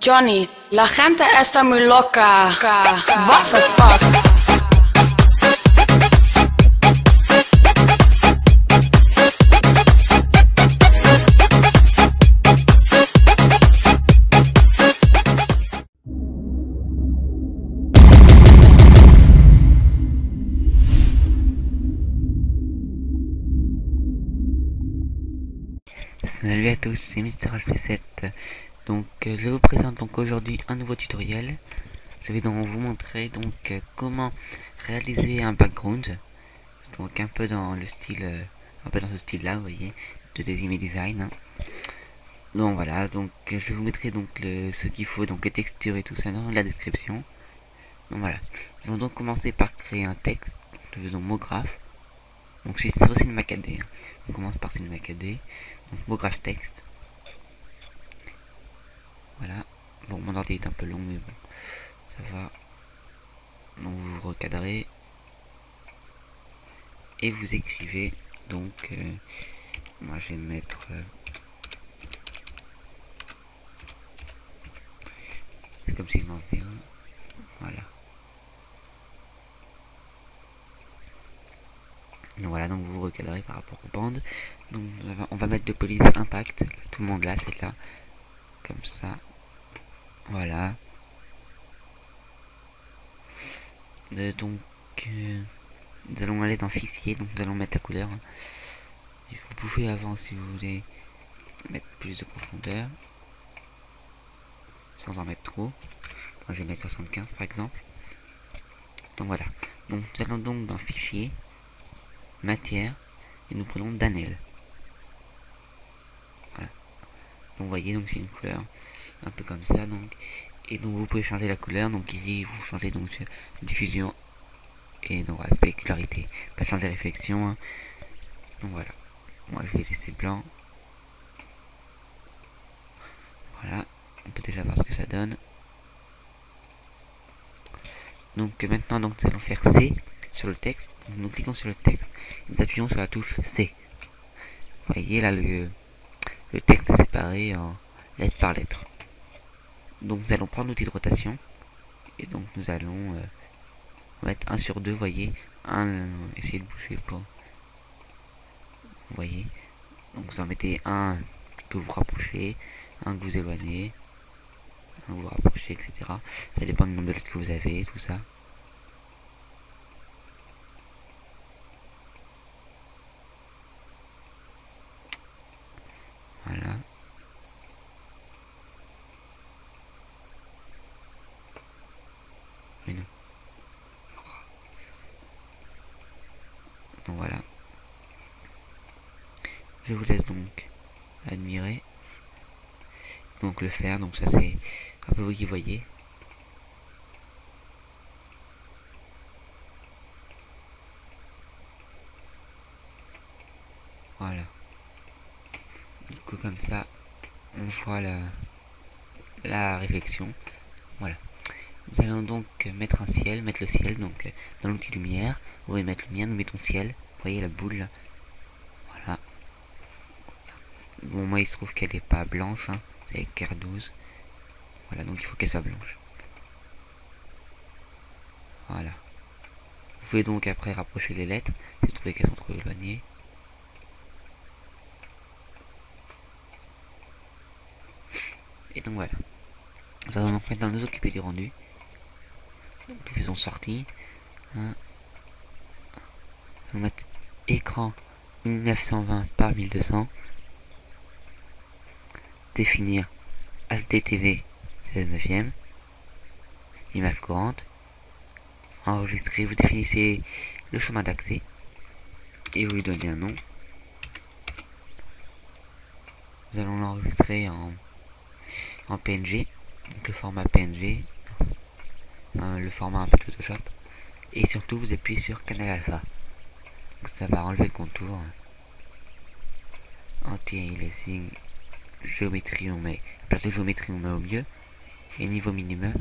Johnny, la gente está muy loca. What the fuck? Salut à tous, c'est MrHP7. Donc je vous présente donc aujourd'hui un nouveau tutoriel. Je vais donc vous montrer donc comment réaliser un background. Donc un peu dans le style un peu dans ce style là, vous voyez, de Désime Design, hein. Donc voilà, donc je vous mettrai donc ce qu'il faut, donc les textures et tout ça dans la description. Donc voilà. Nous allons donc commencer par créer un texte. Nous faisons mot graph. Donc c'est sur CinemaKD, hein. On commence par CinemaKD. Donc mot graph texte. Voilà. Bon, mon ordi est un peu long, mais bon, ça va. Donc vous recadrez et vous écrivez. Donc moi je vais mettre c'est comme si je m'en faisais un. Voilà. Donc voilà, donc vous recadrez par rapport aux bandes. Donc on va mettre de police impact. Tout le monde là, c'est là. Comme ça. Voilà. Donc nous allons aller dans fichier, donc nous allons mettre la couleur. Et vous pouvez avant, si vous voulez, mettre plus de profondeur sans en mettre trop. Moi je vais mettre 75 par exemple. Donc voilà. Donc nous allons donc dans fichier, matière, et nous prenons Danel. Voilà. Donc vous voyez, donc c'est une couleur un peu comme ça, donc. Et donc vous pouvez changer la couleur, donc ici vous changez donc sur diffusion et donc voilà, spécularité. Pas changer réflexion, hein. Donc voilà. Moi je vais laisser blanc. Voilà. On peut déjà voir ce que ça donne. Donc maintenant donc nous allons faire C sur le texte. Donc, nous cliquons sur le texte et nous appuyons sur la touche C. Vous voyez là le texte est séparé en lettre par lettre. Donc nous allons prendre l'outil de rotation et donc nous allons mettre 1 sur 2, vous voyez, essayer de bouger pour, vous voyez, donc vous en mettez un que vous rapprochez, un que vous éloignez, un que vous rapprochez, etc. Ça dépend du nombre de lettres que vous avez, tout ça. Voilà. Mais non. Donc voilà. Je vous laisse donc admirer. Donc le faire, donc ça c'est un peu vous qui voyez. Voilà. Du coup comme ça, on voit la réflexion. Voilà. Nous allons donc mettre un ciel, mettre le ciel, donc dans l'outil lumière, vous pouvez mettre lumière, nous mettons ciel, vous voyez la boule là. Voilà. Bon moi il se trouve qu'elle est pas blanche, hein. C'est avec R12. Voilà, donc il faut qu'elle soit blanche. Voilà. Vous pouvez donc après rapprocher les lettres, si vous trouvez qu'elles sont trop éloignées. Et donc voilà. Nous allons donc maintenant nous occuper du rendu. Nous faisons sortie. Hein. Nous allons mettre écran 1920 par 1200. Définir HDTV 16 neuvième. Image courante. Enregistrer, vous définissez le chemin d'accès. Et vous lui donnez un nom. Nous allons l'enregistrer en PNG. Donc le format PNG. Le format un peu de Photoshop. Et surtout vous appuyez sur Canal Alpha. Donc ça va enlever le contour. Anti-aliasing. Géométrie on met. Place de géométrie on met au milieu. Et niveau minimum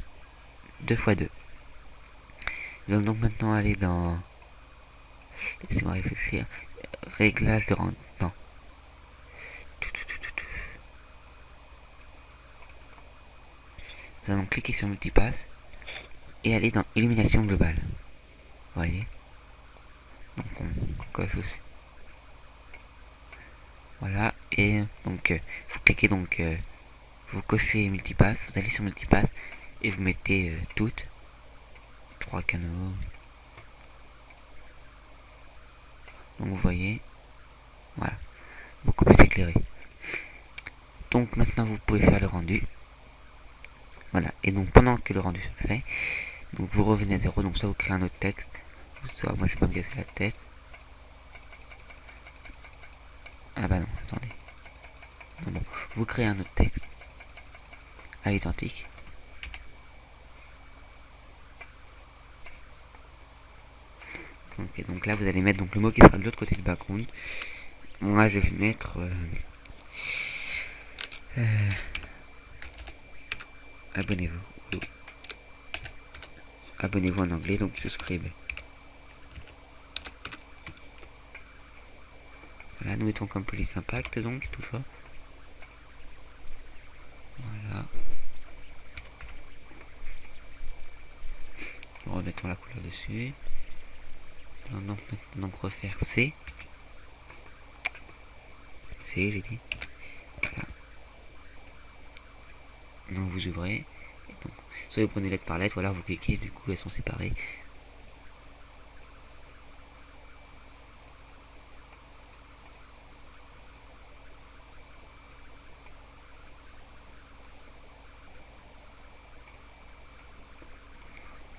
2x2. Nous allons donc maintenant aller dans. Laissez-moi réfléchir. Réglage de rendu. Non. nous allons cliquer sur multipass et aller dans illumination globale. Vous voyez, donc on coche aussi. Voilà, et donc vous cliquez donc, vous cochez multipass, vous allez sur multipass et vous mettez toutes 3 canaux. Donc vous voyez, voilà, beaucoup plus éclairé. Donc maintenant vous pouvez faire le rendu. Voilà, et donc pendant que le rendu se fait, donc vous revenez à 0, donc soit vous créez un autre texte, soit moi je vais pas me casser la tête. Ah bah non, attendez. Non, bon, vous créez un autre texte à l'identique. Donc là vous allez mettre donc le mot qui sera de l'autre côté du background. Moi je vais mettre abonnez-vous. Abonnez-vous en anglais, donc subscribe. Voilà, nous mettons comme police impact donc tout ça. Voilà. Remettons la couleur dessus. Donc refaire C. C, j'ai dit. Voilà. Donc vous ouvrez. Et donc, soit vous prenez lettre par lettre, ou alors vous cliquez, du coup elles sont séparées.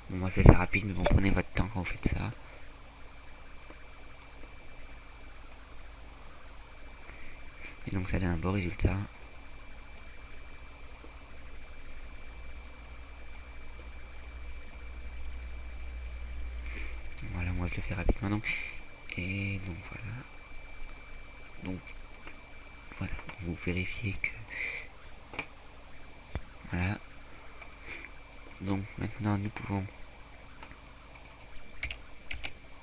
Bon, moi je fais ça rapide, mais bon, prenez votre temps quand vous faites ça. Et donc ça donne un beau résultat. Voilà, moi je le fais rapidement donc. Et donc voilà. Donc voilà, vous vérifiez que. Voilà. Donc maintenant nous pouvons.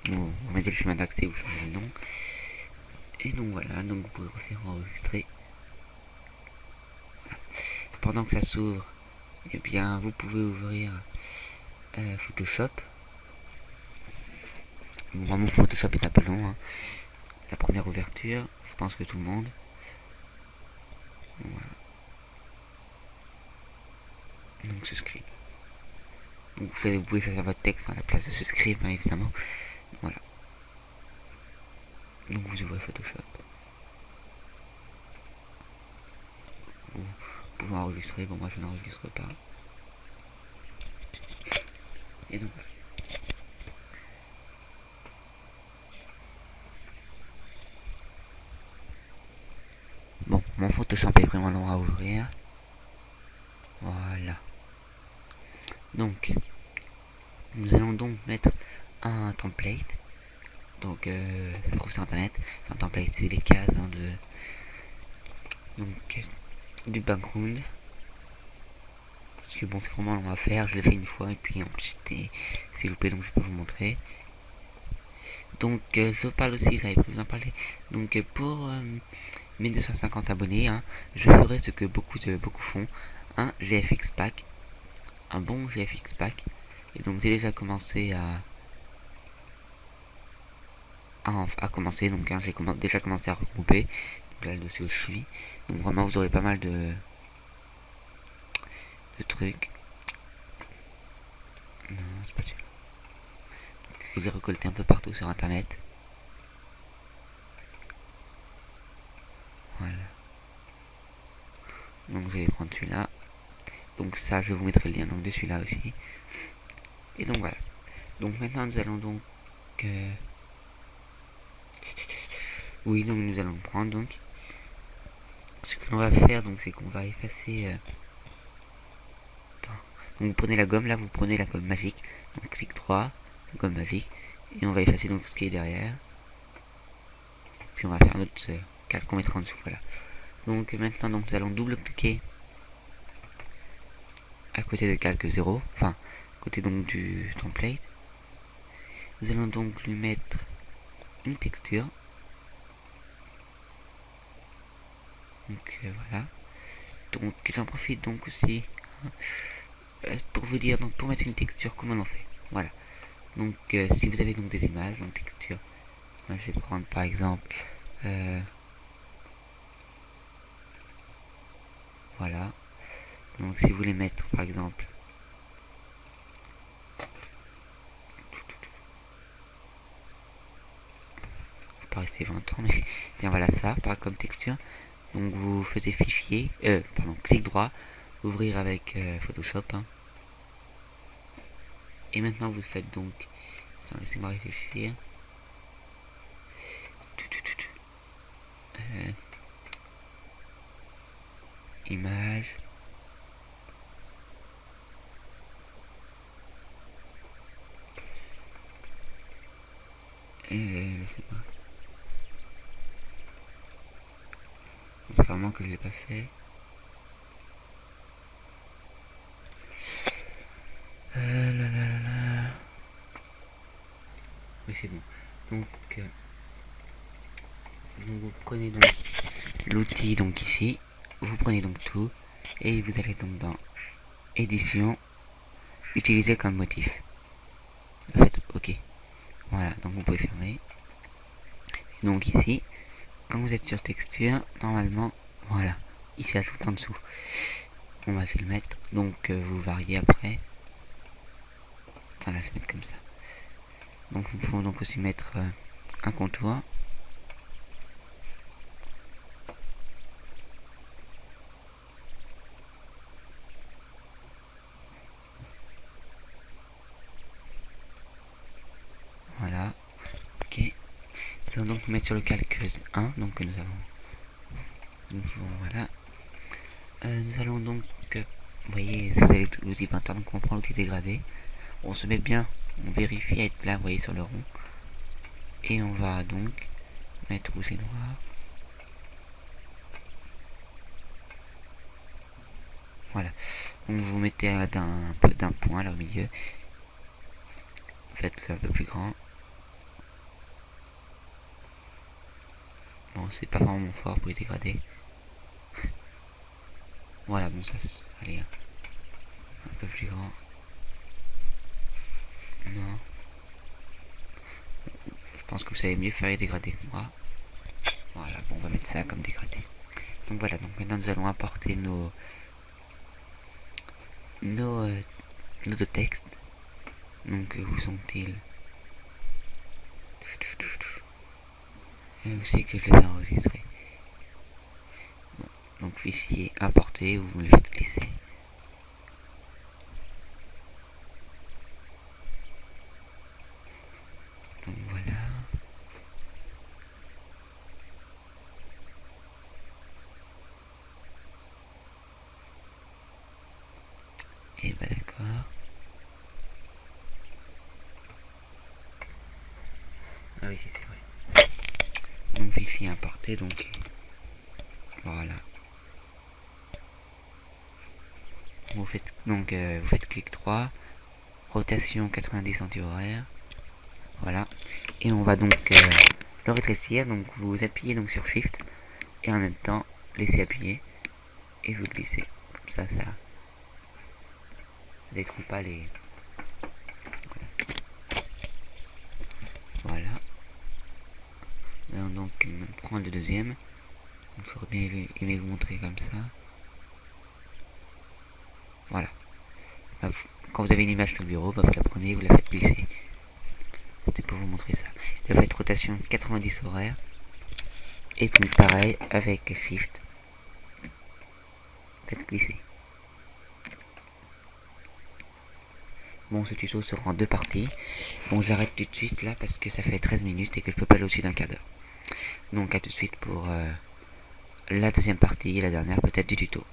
Vous mettez le chemin d'accès, vous changez le nom. Et donc voilà, donc vous pouvez refaire enregistrer. Pendant que ça s'ouvre, et bien vous pouvez ouvrir Photoshop. Vraiment Photoshop est un peu long, hein. La première ouverture, je pense que tout le monde. Voilà. Donc ce script. Donc vous pouvez faire votre texte à la place de ce script, hein, évidemment. Voilà. Donc vous ouvrez Photoshop. Vous pouvez enregistrer, bon moi je n'enregistre pas. Et donc voilà. Bon, mon Photoshop est vraiment long à ouvrir. Voilà. Donc, nous allons donc mettre un template. Donc, ça se trouve sur internet. Enfin, template, c'est les cases hein, donc, du background. Parce que bon, c'est vraiment long à faire. Je l'ai fait une fois et puis en plus, c'est loupé donc je peux vous montrer. Donc, je parle aussi, j'avais prévu d'en parler. Donc, pour 1250 abonnés, hein, je ferai ce que beaucoup font, un GFX pack, un bon GFX pack. Et donc j'ai déjà commencé à commencer, donc hein, j'ai déjà commencé à regrouper. Donc là le dossier où je suis. Donc vraiment vous aurez pas mal de trucs. Non, c'est pas celui-là. Je les ai récoltés un peu partout sur internet. Voilà. Donc je vais prendre celui-là. Donc ça je vous mettrai le lien donc de celui-là aussi. Et donc voilà. Donc maintenant nous allons donc oui, donc nous allons prendre donc ce que l'on va faire donc c'est qu'on va effacer donc vous prenez la gomme là, vous prenez la gomme magique, donc clic droit, gomme magique, et on va effacer donc ce qui est derrière. Puis on va faire notre calque qu'on mettra en dessous, voilà. Donc maintenant donc nous allons double cliquer à côté de calque 0, enfin à côté donc du template. Nous allons donc lui mettre une texture. Donc voilà. Donc j'en profite donc aussi pour vous dire, donc pour mettre une texture, comment on fait. Voilà. Donc si vous avez donc des images, donc texture, moi, je vais prendre par exemple, voilà. Donc si vous voulez mettre par exemple, pas rester 20 ans, mais tiens voilà ça, par comme texture. Donc vous faisiez fichier, clic droit, ouvrir avec Photoshop. Hein. Et maintenant vous faites donc, attends, laissez-moi réfléchir. Image. Laissez-moi. C'est vraiment que je l'ai pas fait. Oui, c'est bon. Donc, vous prenez donc l'outil donc ici. Vous prenez donc tout et vous allez donc dans édition, utiliser comme motif. Faites OK. Voilà, donc vous pouvez fermer. Et donc ici, quand vous êtes sur texture, normalement, voilà, ici à tout en dessous. On va le mettre. Donc vous variez après. Voilà, je vais mettre comme ça. Donc il faut donc aussi mettre un contour. Voilà. Ok. Nous allons donc mettre sur le calque 1, donc que nous avons. Donc voilà. Nous allons donc, vous voyez, si vous allez vous y peindre, donc on prend l'outil dégradé. On se met bien, on vérifie être là, vous voyez, sur le rond. Et on va donc mettre rouge et noir. Voilà. Donc vous mettez d'un point là au milieu. Faites-le un peu plus grand. Bon, c'est pas vraiment fort pour les dégrader. Voilà, bon, ça, allez, un peu plus grand. Non. Je pense que vous savez mieux faire les dégradés que moi. Voilà, bon, on va mettre ça comme dégradé. Donc voilà, donc maintenant nous allons importer nos deux textes. Donc où sont-ils? Où c'est que je les ai enregistrés? Bon, donc fichier importer, vous le faites glisser. Donc voilà. Et bah d'accord. Ah oui, c'est vrai. Donc fichier importé, donc voilà. Vous faites donc vous faites clic droit, rotation 90 anti-horaire. Voilà. Et on va donc le rétrécir. Donc vous appuyez donc sur Shift et en même temps laissez appuyer et vous glissez. Comme ça détruit pas les. Voilà. Nous allons donc prendre le deuxième. Donc j'aurais bien aimé vous montrer comme ça. Voilà. Quand vous avez une image sur le bureau, bah, vous la prenez, vous la faites glisser. C'était pour vous montrer ça. Vous faites rotation 90 horaires. Et puis pareil avec Shift. Faites glisser. Bon, ce tuto sera en deux parties. Bon, j'arrête tout de suite là parce que ça fait 13 minutes et que je peux pas aller au-dessus d'un quart d'heure. Donc à tout de suite pour la deuxième partie et la dernière peut-être du tuto.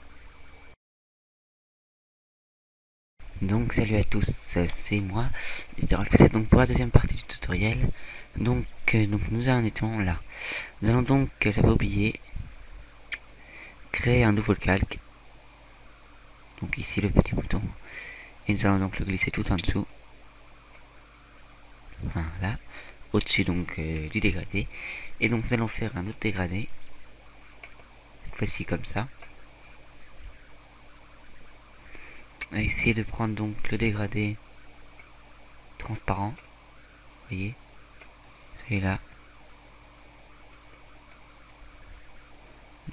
Donc salut à tous, c'est moi, Mr. Alfred, donc pour la deuxième partie du tutoriel. Donc nous en étions là. Nous allons donc, j'avais oublié, créer un nouveau calque. Donc ici le petit bouton. Et nous allons donc le glisser tout en dessous. Voilà. Au-dessus donc du dégradé. Et donc nous allons faire un autre dégradé. Cette fois-ci comme ça. essayer de prendre donc le dégradé transparent, vous voyez, celui-là,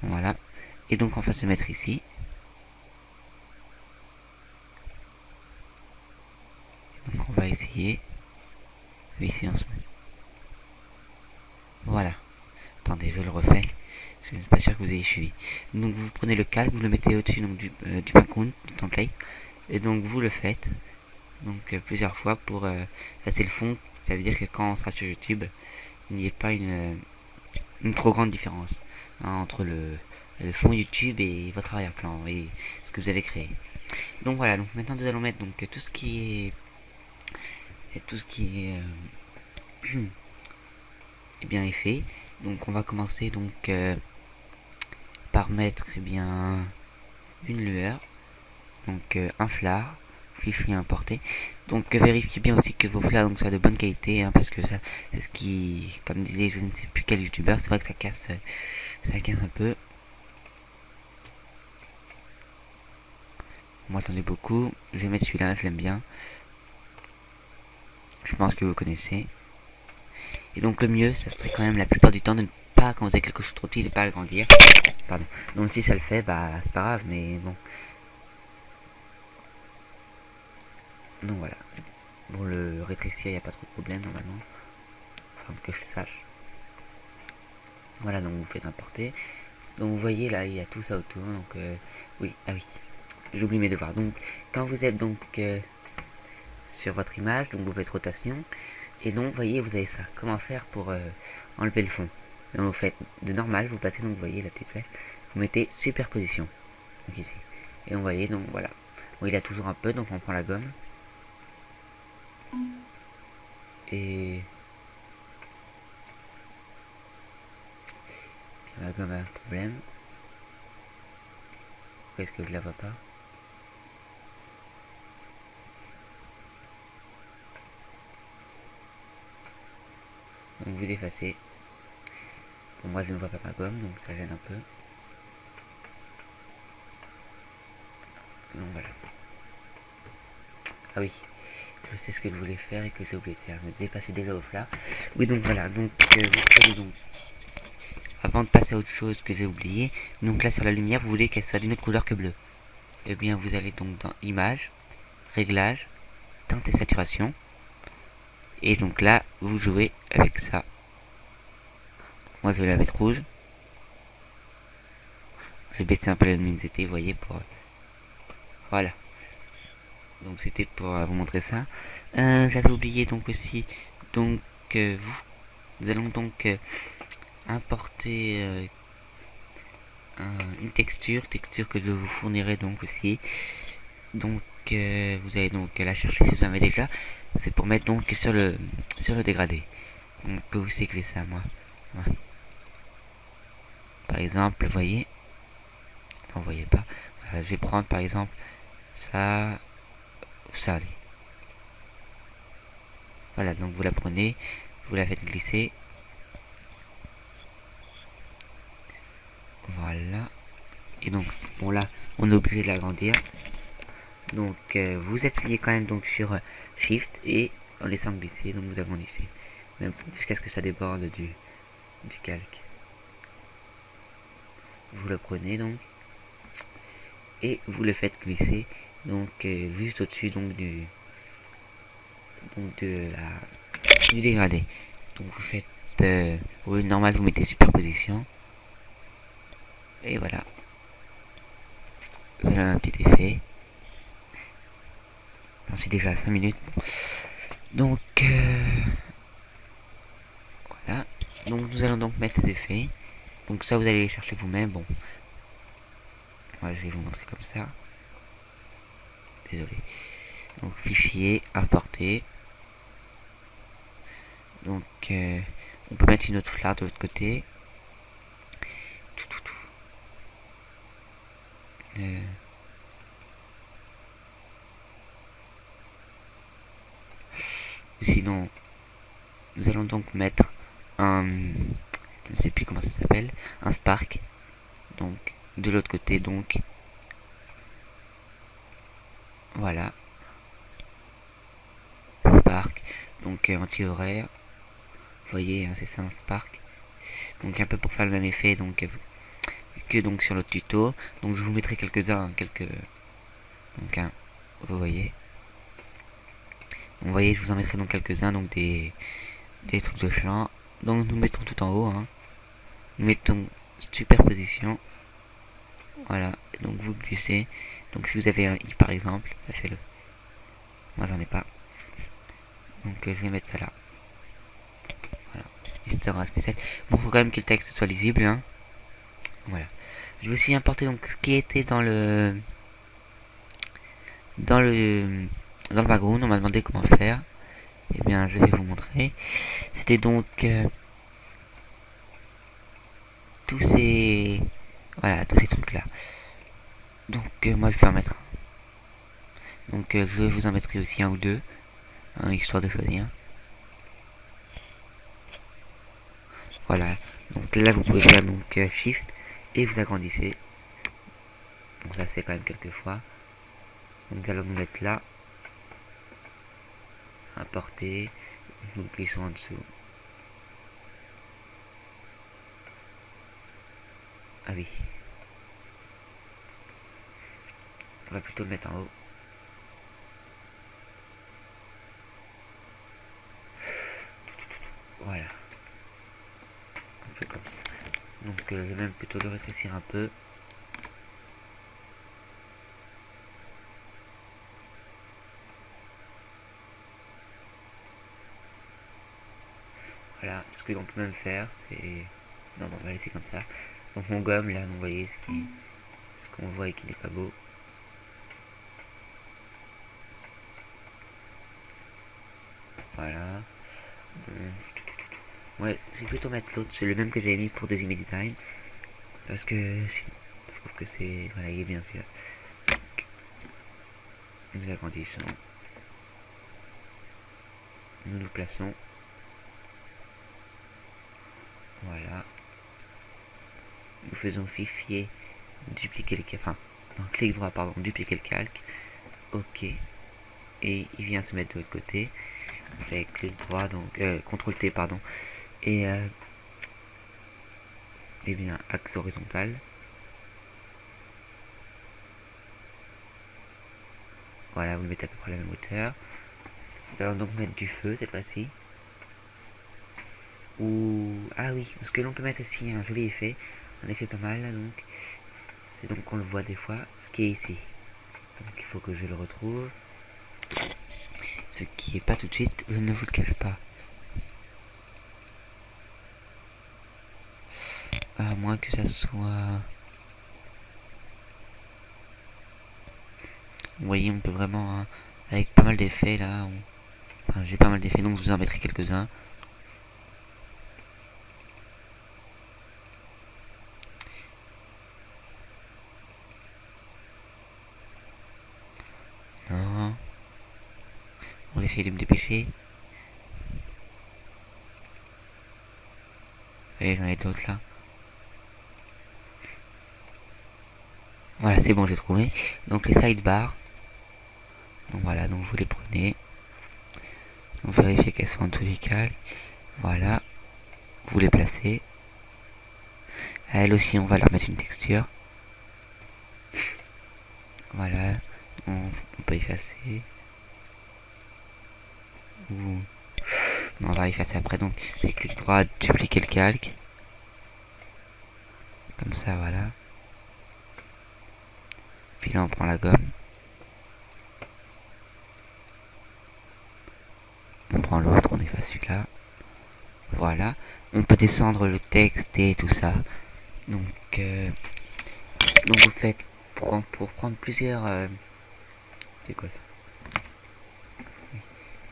voilà, et donc on va se mettre ici, donc on va essayer, ici on se met, voilà, attendez je le refais, je ne suis pas sûr que vous ayez suivi, donc vous prenez le calque, vous le mettez au-dessus donc du background, du template, et donc vous le faites, donc plusieurs fois pour effacer le fond, ça veut dire que quand on sera sur YouTube, il n'y ait pas une trop grande différence hein, entre le fond YouTube et votre arrière-plan et ce que vous avez créé. Donc voilà, donc maintenant nous allons mettre donc tout ce qui est eh bien est fait. Donc on va commencer donc par mettre bien une lueur, donc un fard, fichier importé. Donc vérifiez bien aussi que vos flards donc soient de bonne qualité hein, parce que ça c'est ce qui, comme disait je ne sais plus quel youtubeur, c'est vrai que ça casse un peu. Moi attendez beaucoup, je vais mettre celui-là, je l'aime bien. Je pense que vous connaissez. Et donc le mieux, ça serait quand même la plupart du temps de ne pas, quand vous avez quelque chose de trop petit, de ne pas agrandir. Pardon. Donc si ça le fait, bah c'est pas grave, mais bon. Donc voilà. Bon, le rétrécir, il n'y a pas trop de problème normalement. Enfin, que je sache. Voilà, donc vous faites importer. Donc vous voyez là, il y a tout ça autour. Donc oui, ah oui. J'oublie mes devoirs. Donc quand vous êtes donc sur votre image, donc vous faites rotation. Et donc, vous voyez, vous avez ça. Comment faire pour enlever le fond? Donc, vous faites de normal, vous passez, donc, vous voyez la petite flèche. Vous mettez superposition. Donc, ici. Et vous voyez, donc, voilà. Bon, il a toujours un peu, donc on prend la gomme. Et... la gomme a un problème. Pourquoi est-ce que je la vois pas? Donc, vous effacez. Pour moi, je ne vois pas ma gomme, donc ça gêne un peu. Donc, voilà. Ah oui. Je sais ce que je voulais faire et que j'ai oublié de faire. Je me dépassais déjà au flash. Oui, donc voilà. Donc, vous prenez donc... Avant de passer à autre chose que j'ai oublié, donc là sur la lumière, vous voulez qu'elle soit d'une autre couleur que bleue. Et bien vous allez donc dans Image, Réglages, Teinte et Saturation. Et donc là, vous jouez avec ça. Moi je vais la mettre rouge. Je vais baisser un peu la luminosité, vous voyez, pour... Voilà. Donc c'était pour vous montrer ça. J'avais oublié donc aussi, donc nous allons donc importer une texture que je vous fournirai donc aussi. Donc vous allez donc la chercher si vous en avez déjà. C'est pour mettre donc sur le dégradé. Donc où c'est que ça moi. Ouais. Par exemple, vous voyez. Non, vous voyez pas. Voilà, je vais prendre par exemple ça ou ça. Allez. Voilà, donc vous la prenez, vous la faites glisser. Voilà. Et donc bon là, on est obligé de l'agrandir. Donc vous appuyez quand même donc sur Shift et en laissant glisser, donc vous agrandissez. Même jusqu'à ce que ça déborde du calque. Vous le prenez donc et vous le faites glisser donc juste au-dessus donc du dégradé. Donc vous faites oui, normal, vous mettez superposition et voilà, ça donne un petit effet. J'en suis déjà à 5 minutes. Donc voilà, donc nous allons donc mettre les effets. Donc ça vous allez les chercher vous-même. Bon, moi je vais vous montrer comme ça. Désolé. Donc fichier, importer. Donc on peut mettre une autre flare de l'autre côté. Sinon, nous allons donc mettre un, je ne sais plus comment ça s'appelle, un spark. Donc de l'autre côté donc. Voilà. Spark. Donc anti-horaire. Vous voyez, hein, c'est ça un Spark. Donc un peu pour faire le même effet donc que donc sur le tuto. Donc je vous mettrai quelques-uns, donc vous voyez. Vous voyez, je vous en mettrai donc quelques-uns, donc des trucs de champ. Donc nous mettons tout en haut, hein. Nous mettons superposition. Voilà, donc vous glissez. Donc si vous avez un i par exemple, ça fait le. Moi j'en ai pas. Donc je vais mettre ça là. Voilà. Histoire SP7. Bon, faut quand même que le texte soit lisible, hein. Voilà. Je vais aussi importer donc ce qui était dans le background. On m'a demandé comment faire. Eh bien, je vais vous montrer. C'était donc tous ces tous ces trucs là. Donc moi je vais en mettre un. Donc je vous en mettrai aussi un ou deux, hein, histoire de choisir. Voilà. Donc là vous pouvez faire donc Shift et vous agrandissez. Donc ça c'est quand même quelques fois. Donc nous allons nous mettre là. Importer. Nous glissons en dessous. Ah oui. On va plutôt le mettre en haut. Voilà. Un peu comme ça. Donc je vais même plutôt le rétrécir un peu. Voilà, ce que l'on peut même faire, c'est... Non, bon, on va laisser comme ça. Donc mon gomme, là, vous voyez ce qu'on voit et qui n'est pas beau. Voilà. Ouais, je vais plutôt mettre l'autre, c'est le même que j'avais mis pour Deuxième Design. Parce que je trouve que c'est... Voilà, il est bien celui-là. Nous agrandissons. Nous nous plaçons. Voilà. Nous faisons fichier, dupliquer le calque. Enfin, non, clic droit, pardon, dupliquer le calque. Ok. Et il vient se mettre de l'autre côté. On fait clic droit, donc CTRL T, pardon. Et bien, axe horizontal. Voilà, vous le mettez à peu près à la même hauteur. Nous allons donc mettre du feu cette fois-ci. Ou... Ah oui, parce que l'on peut mettre aussi un joli effet. Un effet pas mal, là, donc. C'est donc qu'on le voit des fois, ce qui est ici. Donc il faut que je le retrouve. Ce qui est pas tout de suite, je ne vous le cache pas. À moins que ça soit... Vous voyez, on peut vraiment... Hein, avec pas mal d'effets, là... Enfin, j'ai pas mal d'effets, donc je vous en mettrai quelques-uns. Non. On va essayer de me dépêcher. Et j'en ai d'autres, là. Voilà, c'est bon, j'ai trouvé. Donc les sidebars. Donc voilà, donc vous les prenez. Donc vérifiez qu'elles soient en dessous du calque. Voilà. Vous les placez. À elles aussi, on va leur mettre une texture. Voilà. On peut effacer. Ou... Non, on va effacer après. Donc, clic droit, dupliquer le calque. Comme ça, voilà. Puis là, on prend la gomme. On prend l'autre, on efface celui-là. Voilà. On peut descendre le texte et tout ça. Donc vous faites pour prendre plusieurs... c'est quoi ça? Oui.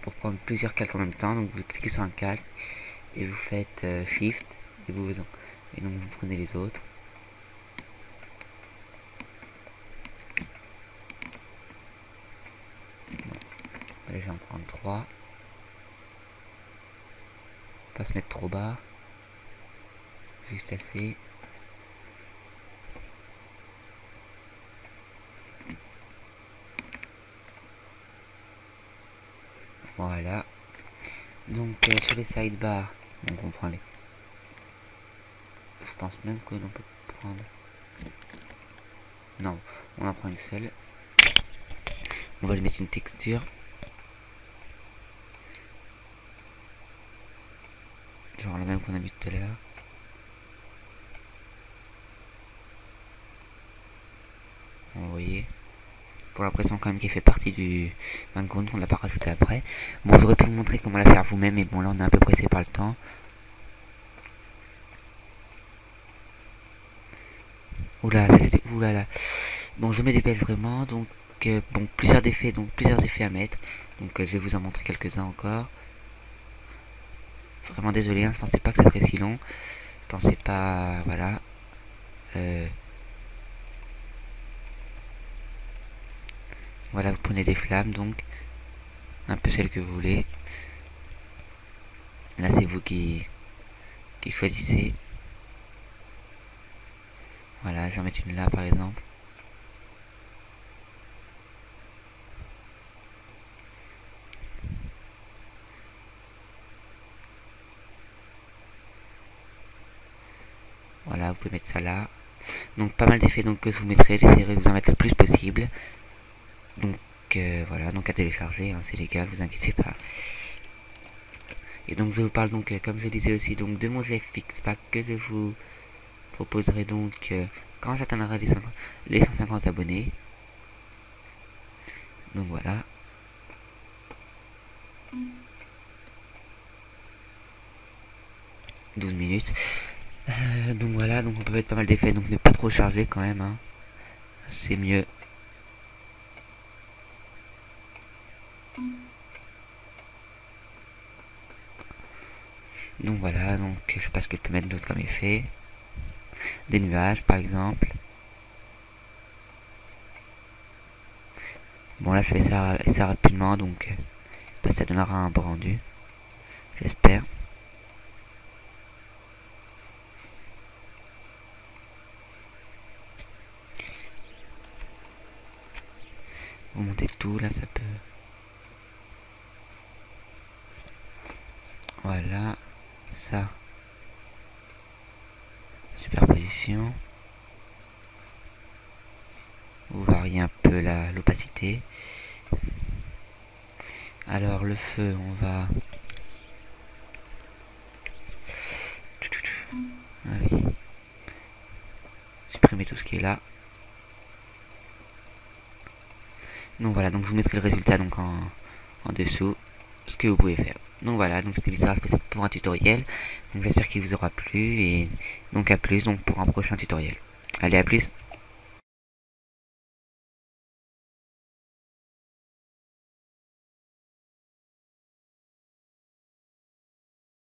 Pour prendre plusieurs calques en même temps, donc vous cliquez sur un calque et vous faites Shift et et donc vous prenez les autres. Bon. Allez, je vais en prendre 3. Pas se mettre trop bas. Juste assez. Voilà. Donc sur les sidebars, donc on prend les... Je pense même que l'on peut prendre... Non, on en prend une seule. On va lui mettre une texture. Genre la même qu'on a mis tout à l'heure. Vous voyez. Pour l'impression quand même qu'il fait partie du background qu'on l'a pas rajouté après. Bon, j'aurais pu vous montrer comment la faire vous-même, mais bon là on est un peu pressé par le temps. Oula, ça fait... Oula là. Bon, je mets des belles vraiment, donc bon, plusieurs effets à mettre. Donc je vais vous en montrer quelques-uns encore. Vraiment désolé, hein, je pensais pas que ça serait si long. Je pensais pas, voilà. Voilà, vous prenez des flammes, donc un peu celles que vous voulez. Là, c'est vous qui choisissez. Voilà, je vais en mettre une là, par exemple. Voilà, vous pouvez mettre ça là. Donc pas mal d'effets donc que je vous mettrai, j'essaierai de vous en mettre le plus possible. Donc voilà, donc à télécharger, hein, c'est légal, vous inquiétez pas. Et donc je vous parle donc, comme je disais aussi, donc de mon GFX Pack que je vous proposerai donc quand j'atteindrai les 150 abonnés. Donc voilà. « 12 minutes. Donc voilà, donc on peut mettre pas mal d'effets, donc ne pas trop charger quand même, hein. C'est mieux. Donc voilà, donc je sais pas ce que je peux mettre d'autre comme effet. Des nuages par exemple. Bon là je fais ça rapidement, donc ça donnera un beau rendu. J'espère. Vous montez tout, là ça peut... Voilà, ça. Superposition. Vous variez un peu l'opacité. Alors le feu, on va... Ah oui. Supprimer tout ce qui est là. Donc voilà, donc je vous mettrai le résultat donc en dessous, ce que vous pouvez faire. Donc voilà, donc c'était l'histoire pour un tutoriel. Donc j'espère qu'il vous aura plu et donc à plus donc pour un prochain tutoriel. Allez, à plus.